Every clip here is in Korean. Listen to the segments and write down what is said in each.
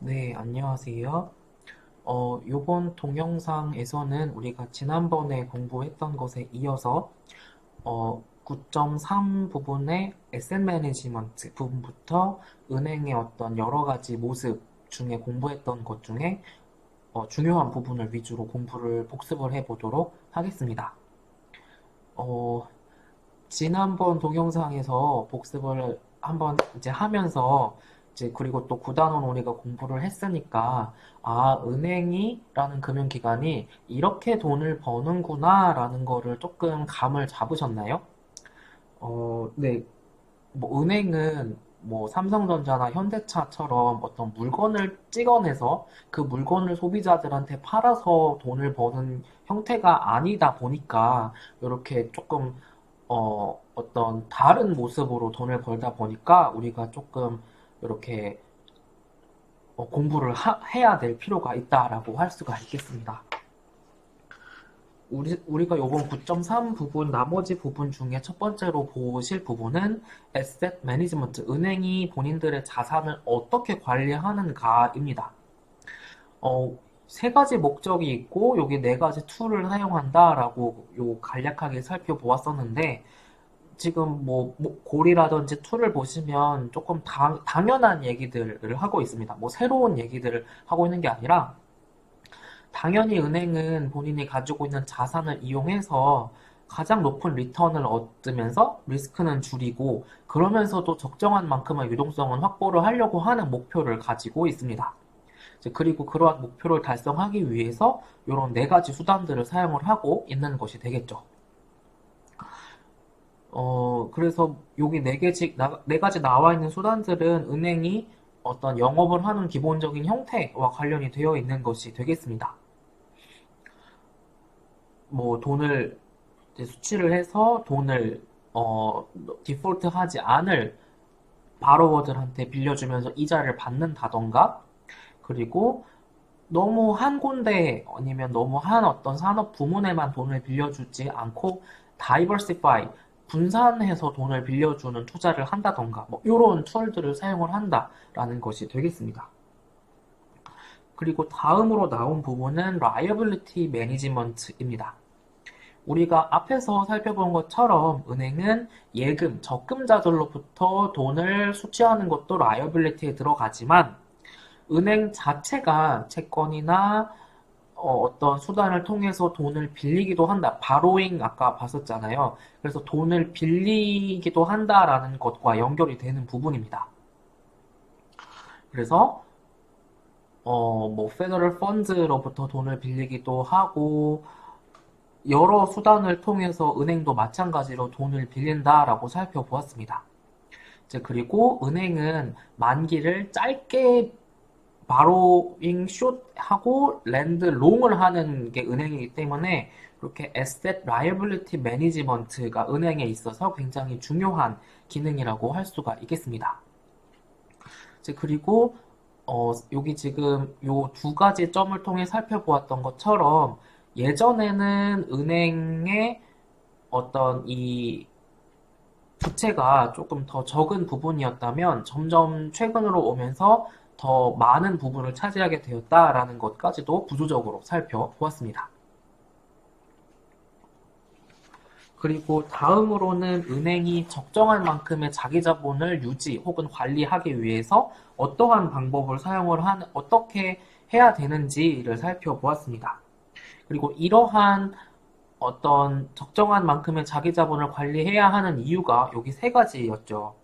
네, 안녕하세요. 요번 동영상에서는 우리가 지난번에 공부했던 것에 이어서 9.3 부분의 에셋 매니지먼트 부분부터 은행의 어떤 여러 가지 모습 중에 공부했던 것 중에 중요한 부분을 위주로 공부를 복습을 해보도록 하겠습니다. 어, 지난번 동영상에서 복습을 한번 이제 하면서 이제 그리고 또 9단원 우리가 공부를 했으니까 은행이라는 금융기관이 이렇게 돈을 버는구나라는 거를 조금 감을 잡으셨나요? 네. 뭐 은행은 뭐 삼성전자나 현대차처럼 어떤 물건을 찍어내서 그 물건을 소비자들한테 팔아서 돈을 버는 형태가 아니다 보니까 이렇게 조금 어떤 다른 모습으로 돈을 벌다 보니까 우리가 조금 이렇게 공부를 해야 될 필요가 있다라고 할 수가 있겠습니다. 우리가 요번 9.3 부분, 나머지 부분 중에 첫 번째로 보실 부분은 Asset Management, 은행이 본인들의 자산을 어떻게 관리하는가입니다. 어, 세 가지 목적이 있고, 여기 네 가지 툴을 사용한다라고 간략하게 살펴보았었는데, 지금 뭐 골이라든지 툴을 보시면 조금 당연한 얘기들을 하고 있습니다. 뭐 새로운 얘기들을 하고 있는 게 아니라 당연히 은행은 본인이 가지고 있는 자산을 이용해서 가장 높은 리턴을 얻으면서 리스크는 줄이고 그러면서도 적정한 만큼의 유동성은 확보를 하려고 하는 목표를 가지고 있습니다. 그리고 그러한 목표를 달성하기 위해서 이런 네 가지 수단들을 사용을 하고 있는 것이 되겠죠. 그래서 여기 네 가지 나와 있는 수단들은 은행이 어떤 영업을 하는 기본적인 형태와 관련이 되어 있는 것이 되겠습니다. 뭐 돈을 이제 수취를 해서 돈을 디폴트 하지 않을 바로워들한테 빌려주면서 이자를 받는다던가 그리고 너무 한 군데 아니면 너무 한 어떤 산업 부문에만 돈을 빌려주지 않고 다이버시파이 분산해서 돈을 빌려주는 투자를 한다던가 뭐 이런 툴들을 사용을 한다라는 것이 되겠습니다. 그리고 다음으로 나온 부분은 liability management입니다. 우리가 앞에서 살펴본 것처럼 은행은 예금, 적금자들로부터 돈을 수취하는 것도 라이어빌리티에 들어가지만 은행 자체가 채권이나 어떤 수단을 통해서 돈을 빌리기도 한다. 바로잉 아까 봤었잖아요. 그래서 돈을 빌리기도 한다라는 것과 연결이 되는 부분입니다. 그래서 뭐 페더럴 펀드로부터 돈을 빌리기도 하고 여러 수단을 통해서 은행도 마찬가지로 돈을 빌린다라고 살펴보았습니다. 그리고 은행은 만기를 짧게 바로잉 숏하고 랜드 롱을 하는 게 은행이기 때문에 그렇게 에셋 라이어빌리티 매니지먼트가 은행에 있어서 굉장히 중요한 기능이라고 할 수가 있겠습니다. 그리고 여기 지금 요 두 가지 점을 통해 살펴보았던 것처럼 예전에는 은행의 어떤 이 부채가 조금 더 적은 부분이었다면 점점 최근으로 오면서 더 많은 부분을 차지하게 되었다라는 것까지도 구조적으로 살펴보았습니다. 그리고 다음으로는 은행이 적정한 만큼의 자기 자본을 유지 혹은 관리하기 위해서 어떠한 방법을 어떻게 해야 되는지를 살펴보았습니다. 그리고 이러한 어떤 적정한 만큼의 자기 자본을 관리해야 하는 이유가 여기 세 가지였죠.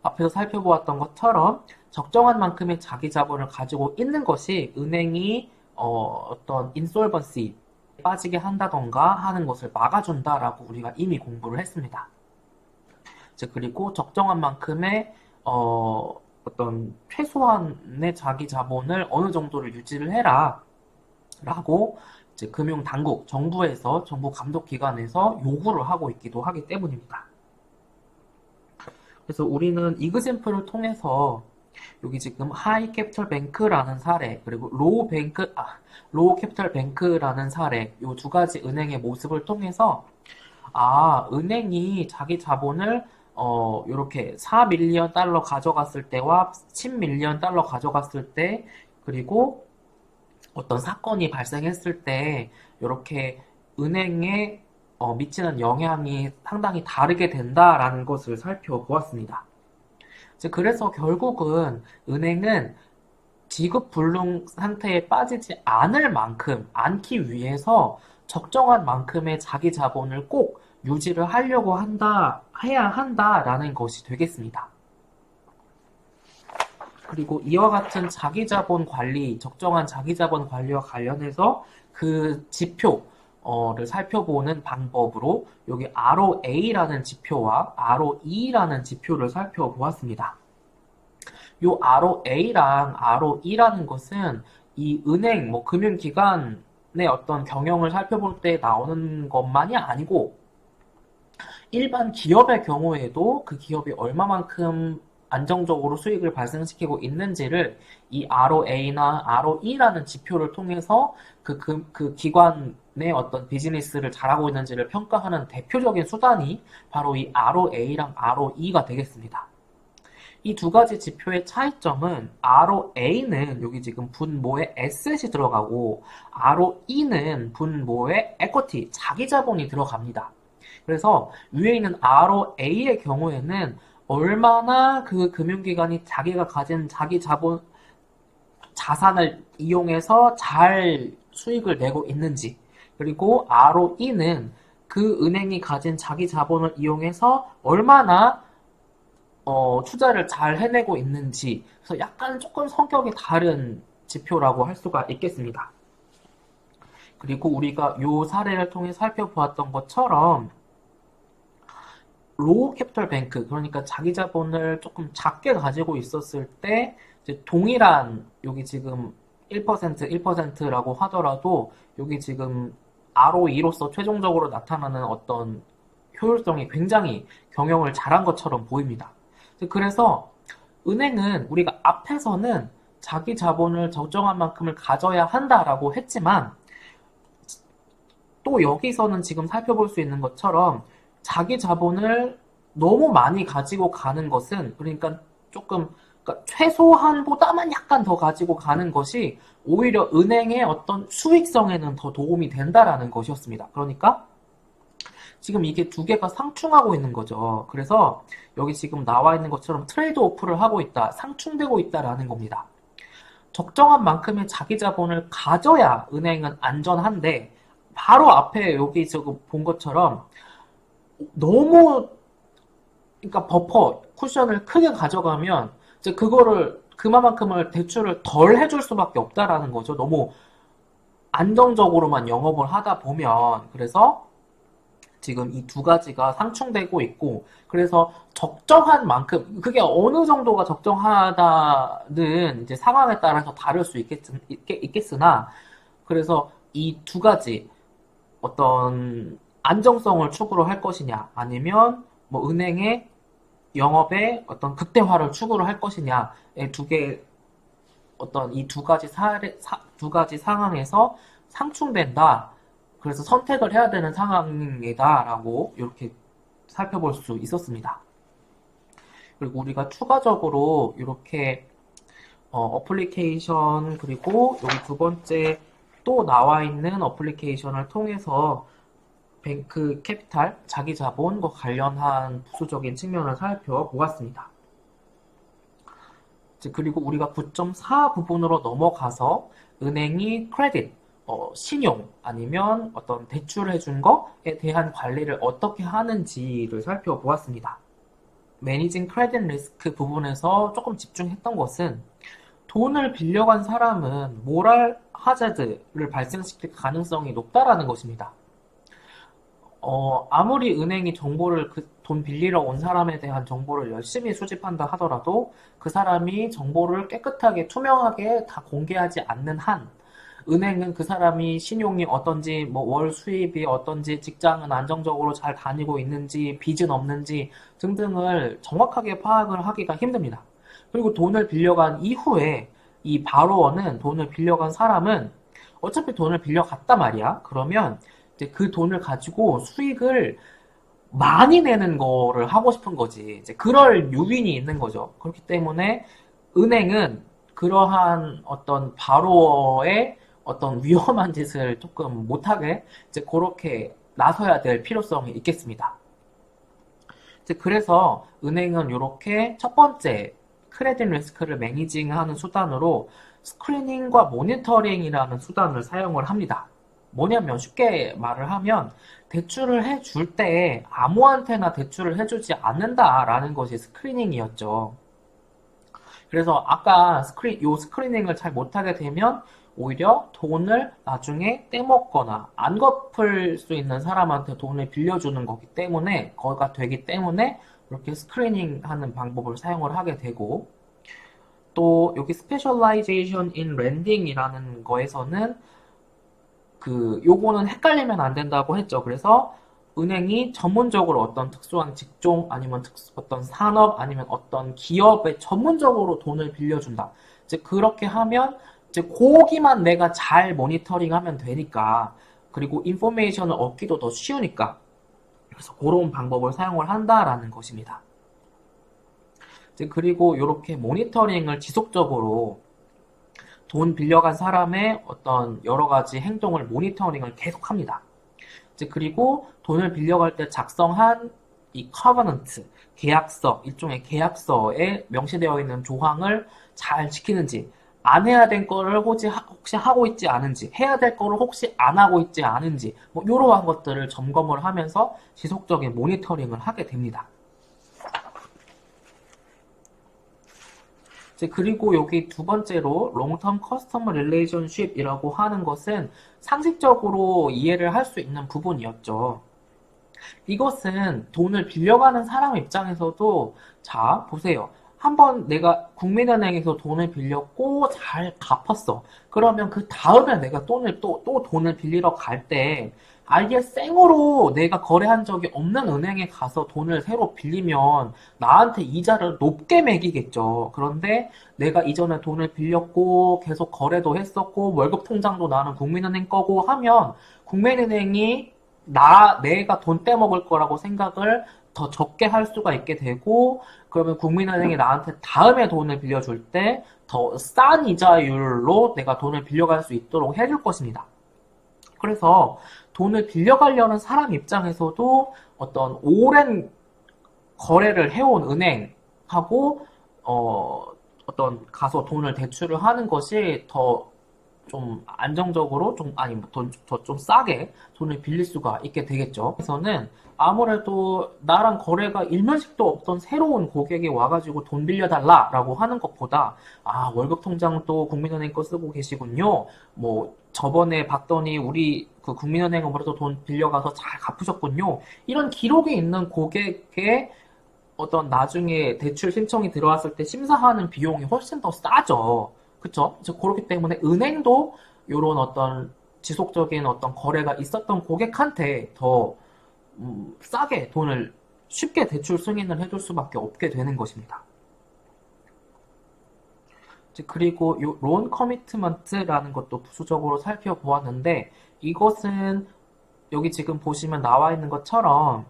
앞에서 살펴보았던 것처럼 적정한 만큼의 자기 자본을 가지고 있는 것이 은행이 어떤 인솔번시에 빠지게 한다던가 하는 것을 막아준다라고 우리가 이미 공부를 했습니다. 그리고 적정한 만큼의 어떤 최소한의 자기 자본을 어느 정도를 유지를 해라 라고 금융당국, 정부 감독기관에서 요구를 하고 있기도 하기 때문입니다. 그래서 우리는 이그샘플을 통해서 여기 지금 하이 캐피털 뱅크라는 사례 그리고 로우 캐피털 뱅크라는 사례 이 두 가지 은행의 모습을 통해서 은행이 자기 자본을 이렇게 4밀리언 달러 가져갔을 때와 10밀리언 달러 가져갔을 때, 그리고 어떤 사건이 발생했을 때, 이렇게 은행에 미치는 영향이 상당히 다르게 된다라는 것을 살펴보았습니다. 그래서 결국은 은행은 지급 불능 상태에 빠지지 않을 만큼, 않기 위해서 적정한 만큼의 자기 자본을 꼭 유지를 하려고 해야 한다라는 것이 되겠습니다. 그리고 이와 같은 자기 자본 관리, 적정한 자기 자본 관리와 관련해서 그 지표를 살펴보는 방법으로 여기 ROA라는 지표와 ROE라는 지표를 살펴보았습니다. 요 ROA랑 ROE라는 것은 이 은행, 금융기관의 어떤 경영을 살펴볼 때 나오는 것만이 아니고 일반 기업의 경우에도 그 기업이 얼마만큼 안정적으로 수익을 발생시키고 있는지를 이 ROA나 ROE라는 지표를 통해서 그 기관의 어떤 비즈니스를 잘하고 있는지를 평가하는 대표적인 수단이 바로 이 ROA랑 ROE가 되겠습니다. 이 두 가지 지표의 차이점은 ROA는 여기 지금 분모에 에셋이 들어가고 ROE는 분모에 equity, 자기 자본이 들어갑니다. 그래서 위에 있는 ROA의 경우에는 얼마나 그 금융기관이 자기가 가진 자기 자산을 이용해서 잘 수익을 내고 있는지, 그리고 ROE는 그 은행이 가진 자기 자본을 이용해서 얼마나 투자를 잘 해내고 있는지, 그래서 약간 조금 성격이 다른 지표라고 할 수가 있겠습니다. 그리고 우리가 이 사례를 통해 살펴보았던 것처럼 로우 캐피털 뱅크, 그러니까 자기 자본을 조금 작게 가지고 있었을 때 이제 동일한 여기 지금 1%라고 하더라도 여기 지금 ROE로서 최종적으로 나타나는 어떤 효율성이 굉장히 경영을 잘한 것처럼 보입니다. 그래서 은행은 우리가 앞에서는 자기 자본을 적정한 만큼을 가져야 한다라고 했지만 또 여기서는 지금 살펴볼 수 있는 것처럼 자기 자본을 너무 많이 가지고 가는 것은 그러니까 최소한보다만 약간 더 가지고 가는 것이 오히려 은행의 어떤 수익성에는 더 도움이 된다라는 것이었습니다. 그러니까 지금 이게 두 개가 상충하고 있는 거죠. 그래서 여기 지금 나와 있는 것처럼 트레이드 오프를 하고 있다, 상충되고 있다라는 겁니다. 적정한 만큼의 자기 자본을 가져야 은행은 안전한데 바로 앞에 여기 지금 본 것처럼 너무 그러니까 버퍼, 쿠션을 크게 가져가면 이제 그만큼을 대출을 덜 해줄 수밖에 없다라는 거죠. 너무 안정적으로만 영업을 하다 보면. 그래서 지금 이 두 가지가 상충되고 있고, 그래서 적정한 만큼, 그게 어느 정도가 적정하다는 이제 상황에 따라서 다를 수 있겠으나, 그래서 이 두 가지 어떤 안정성을 추구를 할 것이냐, 아니면 은행의 영업의 어떤 극대화를 추구를 할 것이냐의 이 두 가지 상황에서 상충된다. 그래서 선택을 해야 되는 상황이다라고 이렇게 살펴볼 수 있었습니다. 그리고 우리가 추가적으로 이렇게 어플리케이션 그리고 여기 두 번째 또 나와 있는 어플리케이션을 통해서 뱅크 캐피탈, 자기 자본과 관련한 부수적인 측면을 살펴보았습니다. 그리고 우리가 9.4 부분으로 넘어가서 은행이 크레딧, 신용 아니면 어떤 대출해 준 거에 대한 관리를 어떻게 하는지를 살펴보았습니다. 매니징 크레딧 리스크 부분에서 조금 집중했던 것은 돈을 빌려간 사람은 모랄 하자드를 발생시킬 가능성이 높다라는 것입니다. 아무리 은행이 돈 빌리러 온 사람에 대한 정보를 열심히 수집한다 하더라도 그 사람이 정보를 깨끗하게 투명하게 다 공개하지 않는 한 은행은 그 사람이 신용이 어떤지, 월 수입이 어떤지, 직장은 안정적으로 잘 다니고 있는지, 빚은 없는지 등등을 정확하게 파악을 하기가 힘듭니다. 그리고 돈을 빌려간 이후에 이 바로어는 돈을 빌려간 사람은 어차피 돈을 빌려갔단 말이야. 그러면 이제 그 돈을 가지고 수익을 많이 내는 거를 하고 싶은 거지. 이제 그럴 요인이 있는 거죠. 그렇기 때문에 은행은 그러한 어떤 바로어의 어떤 위험한 짓을 조금 못하게 이제 그렇게 나서야 될 필요성이 있겠습니다. 이제 그래서 은행은 이렇게 첫 번째 크레딧 리스크를 매니징하는 수단으로 스크리닝과 모니터링이라는 수단을 사용을 합니다. 뭐냐면 쉽게 말을 하면 대출을 해줄 때 아무한테나 대출을 해주지 않는다라는 것이 스크리닝이었죠. 그래서 아까 요 스크리닝을 잘 못하게 되면 오히려 돈을 나중에 떼먹거나 안 갚을 수 있는 사람한테 돈을 빌려주는 거기 때문에, 거가 되기 때문에 이렇게 스크리닝 하는 방법을 사용을 하게 되고, 또 여기 Specialization in Lending이라는 거에서는 요거는 헷갈리면 안 된다고 했죠. 그래서 은행이 전문적으로 어떤 특수한 직종 아니면 어떤 산업 아니면 어떤 기업에 전문적으로 돈을 빌려준다. 이제 그렇게 하면 이제 거기만 내가 잘 모니터링하면 되니까, 그리고 인포메이션을 얻기도 더 쉬우니까, 그래서 그런 방법을 사용을 한다라는 것입니다. 이제 그리고 이렇게 모니터링을 지속적으로 돈 빌려간 사람의 어떤 여러 가지 행동을 모니터링을 계속합니다. 이제 그리고 돈을 빌려갈 때 작성한 이 커버넌트, 계약서, 일종의 계약서에 명시되어 있는 조항을 잘 지키는지, 안 해야 될 거를 혹시 하고 있지 않은지, 해야 될 거를 혹시 안 하고 있지 않은지, 뭐 이러한 것들을 점검을 하면서 지속적인 모니터링을 하게 됩니다. 그리고 여기 두 번째로 long-term customer relationship이라고 하는 것은 상식적으로 이해를 할 수 있는 부분이었죠. 이것은 돈을 빌려가는 사람 입장에서도, 자, 보세요. 한번 내가 국민은행에서 돈을 빌렸고 잘 갚았어. 그러면 그 다음에 내가 또 돈을 빌리러 갈 때 아예 생으로 내가 거래한 적이 없는 은행에 가서 돈을 새로 빌리면 나한테 이자를 높게 매기겠죠. 그런데 내가 이전에 돈을 빌렸고 계속 거래도 했었고 월급 통장도 나는 국민은행 거고 하면 국민은행이 내가 돈 떼먹을 거라고 생각을 더 적게 할 수가 있게 되고, 그러면 국민은행이 나한테 다음에 돈을 빌려줄 때 더 싼 이자율로 내가 돈을 빌려갈 수 있도록 해줄 것입니다. 그래서 돈을 빌려가려는 사람 입장에서도 어떤 오랜 거래를 해온 은행하고 어떤 가서 돈을 대출을 하는 것이 더 좀 안정적으로 더 좀 싸게 돈을 빌릴 수가 있게 되겠죠. 그래서는 아무래도 나랑 거래가 일면식도 없던 새로운 고객이 와가지고 돈 빌려달라라고 하는 것보다, 아, 월급 통장도 국민은행 거 쓰고 계시군요. 뭐 저번에 봤더니 우리 그 국민은행으로부터 돈 빌려가서 잘 갚으셨군요. 이런 기록이 있는 고객의 어떤 나중에 대출 신청이 들어왔을 때 심사하는 비용이 훨씬 더 싸죠. 그쵸? 그렇기 때문에 은행도 이런 어떤 지속적인 어떤 거래가 있었던 고객한테 더 싸게 돈을 쉽게 대출 승인을 해줄 수밖에 없게 되는 것입니다. 그리고 론 커미트먼트라는 것도 부수적으로 살펴보았는데, 이것은 여기 지금 보시면 나와 있는 것처럼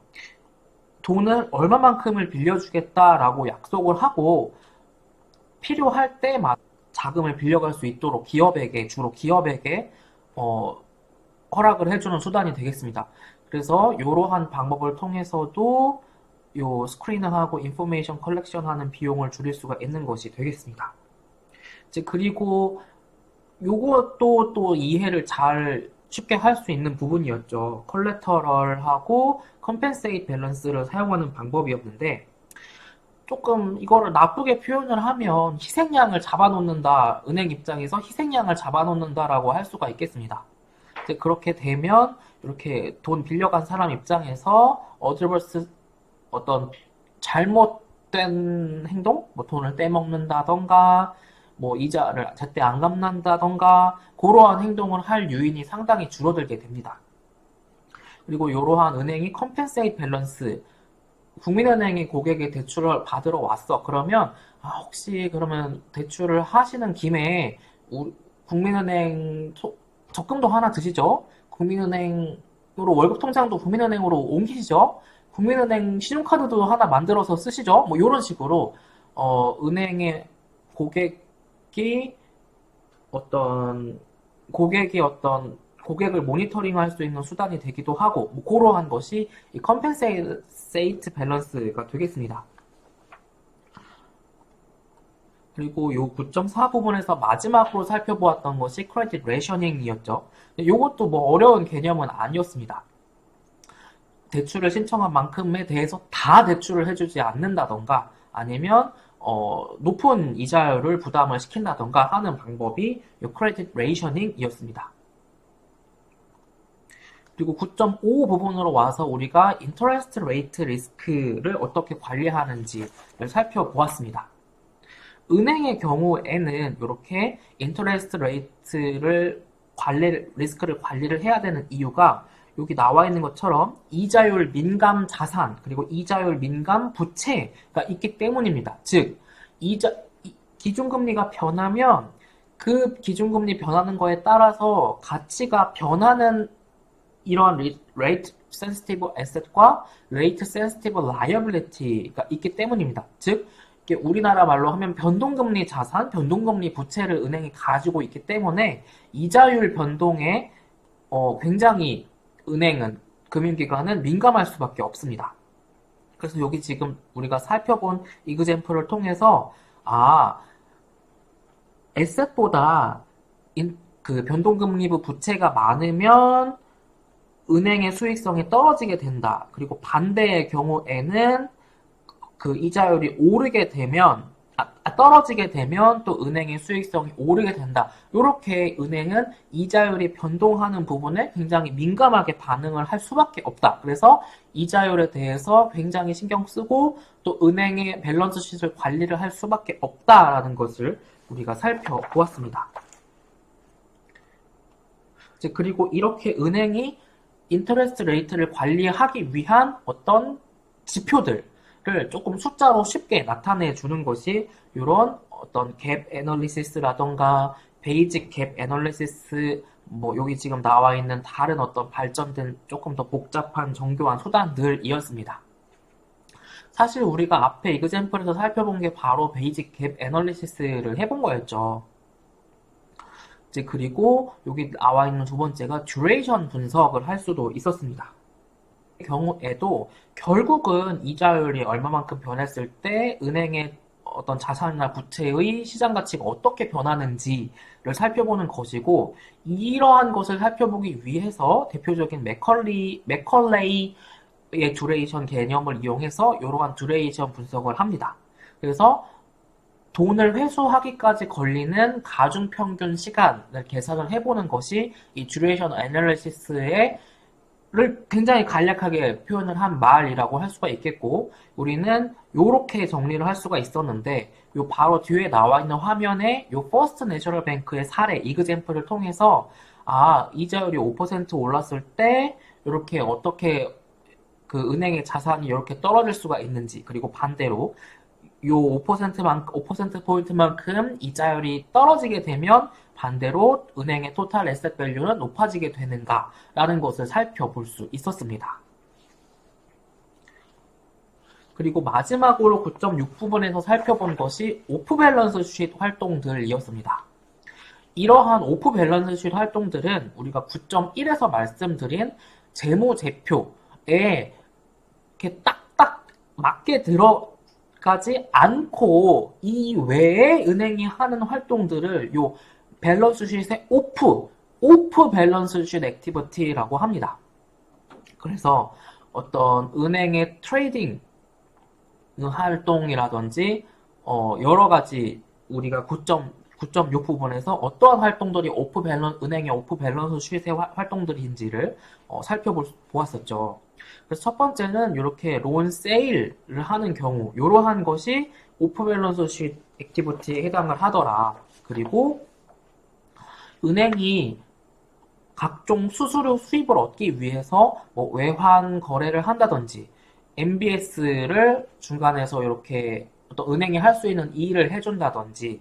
돈을 얼마만큼을 빌려주겠다라고 약속을 하고 필요할 때마다 자금을 빌려갈 수 있도록 주로 기업에게 허락을 해주는 수단이 되겠습니다. 그래서 이러한 방법을 통해서도 요 스크리닝하고 인포메이션 컬렉션하는 비용을 줄일 수가 있는 것이 되겠습니다. 그리고 요것도 또 이해를 잘 쉽게 할 수 있는 부분이었죠. 컬래터럴하고 컴펜세이트 밸런스를 사용하는 방법이었는데, 조금 이거를 나쁘게 표현을 하면 희생양을 잡아놓는다, 은행 입장에서 희생양을 잡아놓는다라고 할 수가 있겠습니다. 그렇게 되면 이렇게 돈 빌려간 사람 입장에서 어드버스 어떤 잘못된 행동, 뭐 돈을 떼먹는다던가 뭐 이자를 제때 안 갚는다던가 그러한 행동을 할 요인이 상당히 줄어들게 됩니다. 그리고 이러한 은행이 컴펜세이트 밸런스, 국민은행이 고객의 대출을 받으러 왔어. 그러면 혹시 그러면 대출을 하시는 김에 국민은행 적금도 하나 드시죠? 국민은행으로 월급 통장도 국민은행으로 옮기시죠? 국민은행 신용카드도 하나 만들어서 쓰시죠? 뭐 이런 식으로 은행의 고객이 어떤 고객을 모니터링할 수 있는 수단이 되기도 하고 뭐 그러한 것이 이 컴펜세이트 밸런스가 되겠습니다. 그리고 요 9.4 부분에서 마지막으로 살펴보았던 것이 크레딧 레이셔닝이었죠. 이것도 뭐 어려운 개념은 아니었습니다. 대출을 신청한 만큼에 대해서 다 대출을 해주지 않는다던가 아니면 높은 이자율을 부담을 시킨다던가 하는 방법이 이 크레딧 레이셔닝이었습니다. 그리고 9.5 부분으로 와서 우리가 인터레스트 레이트 리스크를 어떻게 관리하는지를 살펴보았습니다. 은행의 경우에는 이렇게 인터레스트 레이트를 리스크를 관리를 해야 되는 이유가 여기 나와 있는 것처럼 이자율 민감 자산 그리고 이자율 민감 부채가 있기 때문입니다. 즉 기준금리가 변하면 그 기준금리 변하는 거에 따라서 가치가 변하는 이러한 레이트 센시티브 에셋과 레이트 센시티브 라이어빌리티가 있기 때문입니다. 즉 우리나라 말로 하면 변동금리 자산, 변동금리 부채를 은행이 가지고 있기 때문에 이자율 변동에 굉장히 은행은, 금융기관은 민감할 수밖에 없습니다. 그래서 여기 지금 우리가 살펴본 이그젬플을 통해서 에셋보다 그 변동금리부 부채가 많으면 은행의 수익성이 떨어지게 된다. 그리고 반대의 경우에는 그 이자율이 떨어지게 되면 또 은행의 수익성이 오르게 된다. 이렇게 은행은 이자율이 변동하는 부분에 굉장히 민감하게 반응을 할 수밖에 없다. 그래서 이자율에 대해서 굉장히 신경 쓰고 또 은행의 밸런스 시트를 관리를 할 수밖에 없다라는 것을 우리가 살펴보았습니다. 그리고 이렇게 은행이 인터레스트 레이트를 관리하기 위한 어떤 지표들 조금 숫자로 쉽게 나타내 주는 것이 이런 어떤 갭 애널리시스라던가 베이직 갭 애널리시스 뭐 여기 지금 나와 있는 다른 어떤 발전된 조금 더 복잡한 정교한 수단들이었습니다. 사실 우리가 앞에 이그젬플에서 살펴본 게 바로 베이직 갭 애널리시스를 해본 거였죠. 그리고 여기 나와 있는 두 번째가 듀레이션 분석을 할 수도 있었습니다. 경우에도 결국은 이자율이 얼마만큼 변했을 때 은행의 어떤 자산이나 부채의 시장 가치가 어떻게 변하는지를 살펴보는 것이고 이러한 것을 살펴보기 위해서 대표적인 맥컬레이의 듀레이션 개념을 이용해서 이러한 듀레이션 분석을 합니다. 그래서 돈을 회수하기까지 걸리는 가중평균 시간을 계산을 해보는 것이 이 듀레이션 애널리시스의 를 굉장히 간략하게 표현을 한 말이라고 할 수가 있겠고 우리는 이렇게 정리를 할 수가 있었는데 요 바로 뒤에 나와 있는 화면에 요 퍼스트 내셔널 뱅크의 사례 이그젬플을 통해서 이자율이 5% 올랐을 때 이렇게 어떻게 그 은행의 자산이 이렇게 떨어질 수가 있는지 그리고 반대로 요 5%포인트만큼 이자율이 떨어지게 되면 반대로 은행의 토탈 에셋 밸류는 높아지게 되는가 라는 것을 살펴볼 수 있었습니다. 그리고 마지막으로 9.6 부분에서 살펴본 것이 오프 밸런스 쉿 활동들이었습니다. 이러한 오프 밸런스 쉿 활동들은 우리가 9.1에서 말씀드린 재무제표에 이렇게 딱딱 맞게 들어가지 않고 이외에 은행이 하는 활동들을 요 밸런스 쉿의 오프 밸런스 쉿 액티비티라고 합니다. 그래서 어떤 은행의 트레이딩 활동이라든지 여러 가지 우리가 9.6 부분에서 어떠한 활동들이 은행의 오프 밸런스 쉿의 활동들인지를 살펴보았었죠. 그래서 첫 번째는 이렇게 론 세일을 하는 경우 이러한 것이 오프 밸런스 쉿 액티비티에 해당을 하더라. 그리고 은행이 각종 수수료 수입을 얻기 위해서 뭐 외환 거래를 한다든지 MBS를 중간에서 이렇게 어떤 은행이 할 수 있는 일을 해준다든지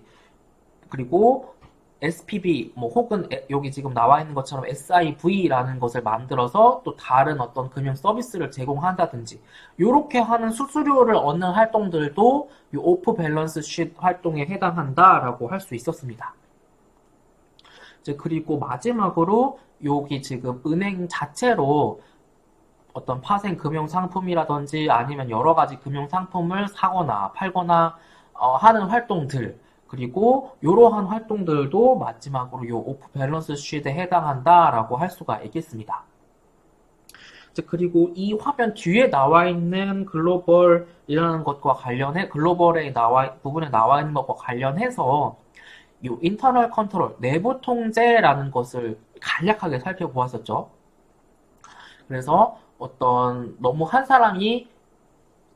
그리고 SPV, 뭐 혹은 여기 지금 나와 있는 것처럼 SIV라는 것을 만들어서 또 다른 어떤 금융 서비스를 제공한다든지 이렇게 하는 수수료를 얻는 활동들도 이 오프 밸런스 쉿 활동에 해당한다라고 할 수 있었습니다. 이제 그리고 마지막으로 여기 지금 은행 자체로 어떤 파생 금융 상품이라든지 아니면 여러 가지 금융 상품을 사거나 팔거나 하는 활동들, 그리고 이러한 활동들도 마지막으로 이 오프 밸런스 쉿에 해당한다라고 할 수가 있겠습니다. 그리고 이 화면 뒤에 나와 있는 글로벌이라는 것과 관련해 부분에 나와 있는 것과 관련해서 이 인터널 컨트롤, 내부 통제라는 것을 간략하게 살펴보았었죠. 그래서 어떤 너무 한 사람이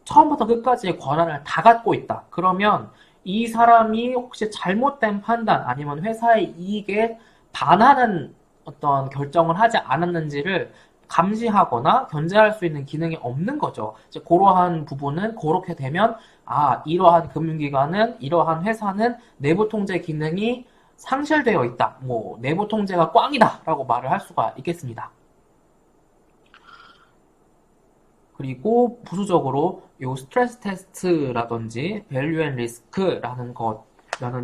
처음부터 끝까지의 권한을 다 갖고 있다. 그러면 이 사람이 혹시 잘못된 판단 아니면 회사의 이익에 반하는 어떤 결정을 하지 않았는지를 감시하거나 견제할 수 있는 기능이 없는 거죠. 이제 그러한 부분은 그렇게 되면 이러한 금융기관은 이러한 회사는 내부 통제 기능이 상실되어 있다. 뭐 내부 통제가 꽝이다라고 말을 할 수가 있겠습니다. 그리고 부수적으로 이 스트레스 테스트라든지 밸류 앤 리스크라는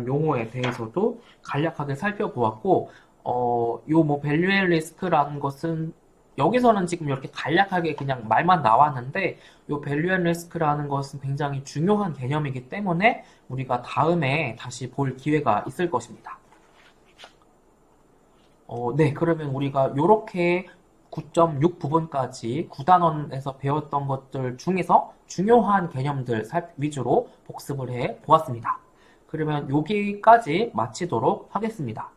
용어에 대해서도 간략하게 살펴보았고, 요 뭐 밸류 앤 리스크라는 것은 여기서는 지금 이렇게 간략하게 그냥 말만 나왔는데, 요 밸류 앤 리스크라는 것은 굉장히 중요한 개념이기 때문에 우리가 다음에 다시 볼 기회가 있을 것입니다. 네, 그러면 우리가 이렇게 9.6 부분까지 9단원에서 배웠던 것들 중에서 중요한 개념들 위주로 복습을 해 보았습니다. 그러면 여기까지 마치도록 하겠습니다.